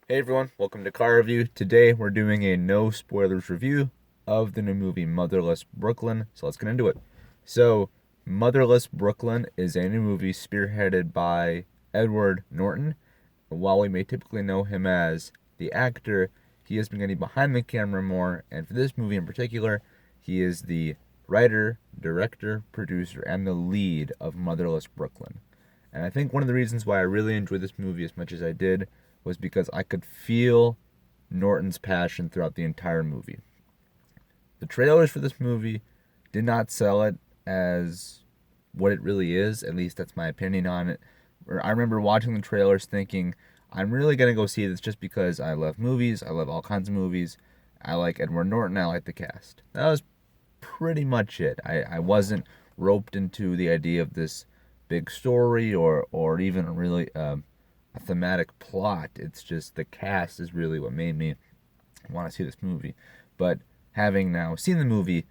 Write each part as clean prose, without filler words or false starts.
Hey everyone, welcome to Car Review. Today we're doing a no spoilers review of the new movie Motherless Brooklyn. So let's get into it. So, Motherless Brooklyn is a new movie spearheaded by Edward Norton. While we may typically know him as the actor, he has been getting behind the camera more, and for this movie in particular, he is the writer, director, producer, and the lead of Motherless Brooklyn. And I think one of the reasons why I really enjoyed this movie as much as I did was because I could feel Norton's passion throughout the entire movie. The trailers for this movie did not sell it as what it really is. At least that's my opinion on it. I remember watching the trailers thinking, I'm really going to go see this just because I love movies. I love all kinds of movies. I like Edward Norton. I like the cast. That was pretty much it. I wasn't roped into the idea of this big story or even really a thematic plot. It's just the cast is really what made me want to see this movie. But having now seen the movie,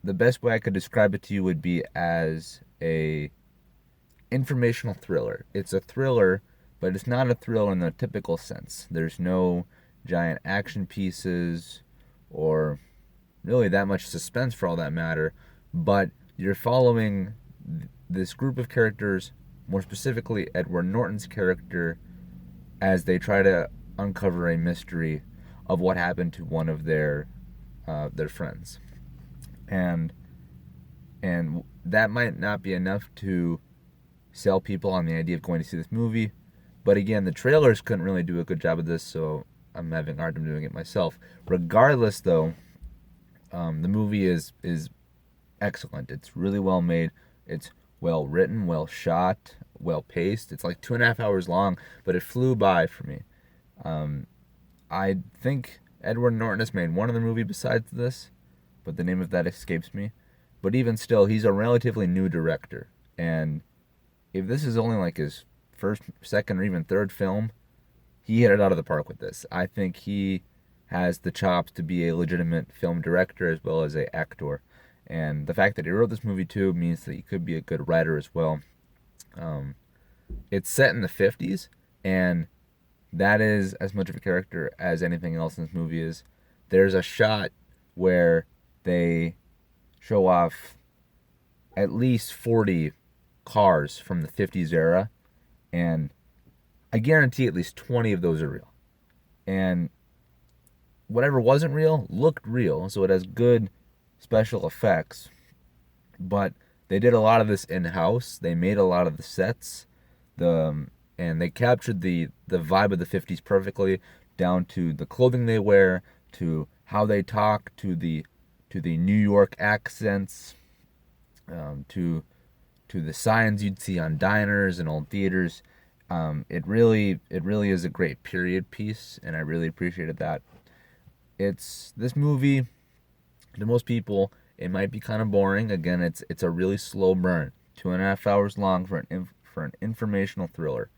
the best way I could describe it to you would be as a informational thriller. It's a thriller, but it's not a thriller in the typical sense. There's no giant action pieces or really that much suspense for all that matter, but you're following this group of characters, more specifically Edward Norton's character, as they try to uncover a mystery of what happened to one of their friends, and that might not be enough to sell people on the idea of going to see this movie. But again, the trailers couldn't really do a good job of this, so I'm having a hard time doing it myself. Regardless, though, the movie is excellent. It's really well made. It's well written, well shot, well paced. It's like 2.5 hours long, but it flew by for me. Um, I think Edward Norton has made one other movie besides this, but the name of that escapes me. But even still, he's a relatively new director, and if this is only like his first, second, or even third film, he hit it out of the park with this. I think he has the chops to be a legitimate film director as well as a actor. And the fact that he wrote this movie too means that he could be a good writer as well. Um, it's set in the 50s, and that is as much of a character as anything else in this movie is. There's a shot where they show off at least 40 cars from the 50s era, and I guarantee at least 20 of those are real. And whatever wasn't real looked real, so it has good special effects. But they did a lot of this in house. They made a lot of the sets, and they captured the vibe of the 50s perfectly, down to the clothing they wear, to how they talk, to the New York accents, to the signs you'd see on diners and old theaters. It really is a great period piece, and I really appreciated that. It's this movie, to most people it might be kind of boring. Again, it's a really slow burn, 2.5 hours long for an informational thriller.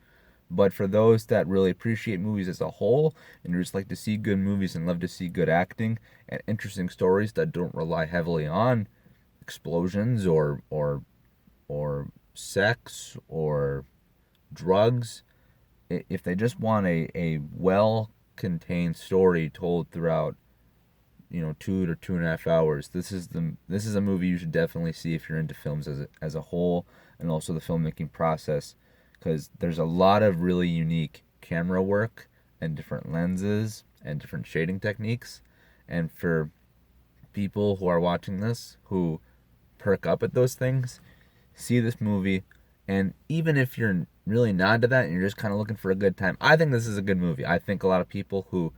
But for those that really appreciate movies as a whole and just like to see good movies and love to see good acting and interesting stories that don't rely heavily on explosions or sex or drugs, if they just want a well contained story told throughout 2 to 2.5 hours, this is a movie you should definitely see if you're into films as a whole, and also the filmmaking process, because there's a lot of really unique camera work and different lenses and different shading techniques. And for people who are watching this who perk up at those things, see this movie. And even if you're really not into that and you're just kind of looking for a good time, I think this is a good movie. I think a lot of people who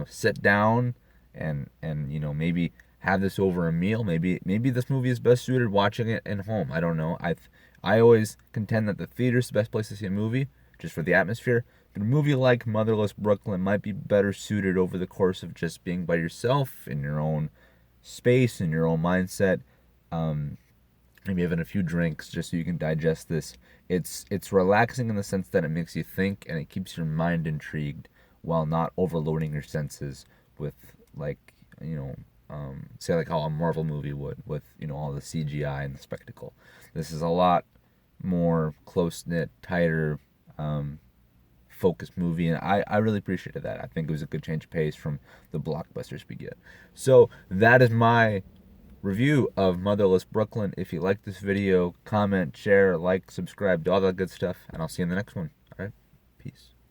sit down and maybe have this over a meal, maybe this movie is best suited watching it at home. I don't know. I always contend that the theater is the best place to see a movie, just for the atmosphere. But a movie like Motherless Brooklyn might be better suited over the course of just being by yourself in your own space, in your own mindset. Um, Maybe having a few drinks just so you can digest this. It's relaxing in the sense that it makes you think and it keeps your mind intrigued while not overloading your senses with, like, say like how a Marvel movie would with all the CGI and the spectacle. This is a lot more close knit, tighter, focused movie, and I really appreciated that. I think it was a good change of pace from the blockbusters we get. So that is my review of Motherless Brooklyn. If you like this video, comment, share, like, subscribe, do all that good stuff, and I'll see you in the next one. All right, peace.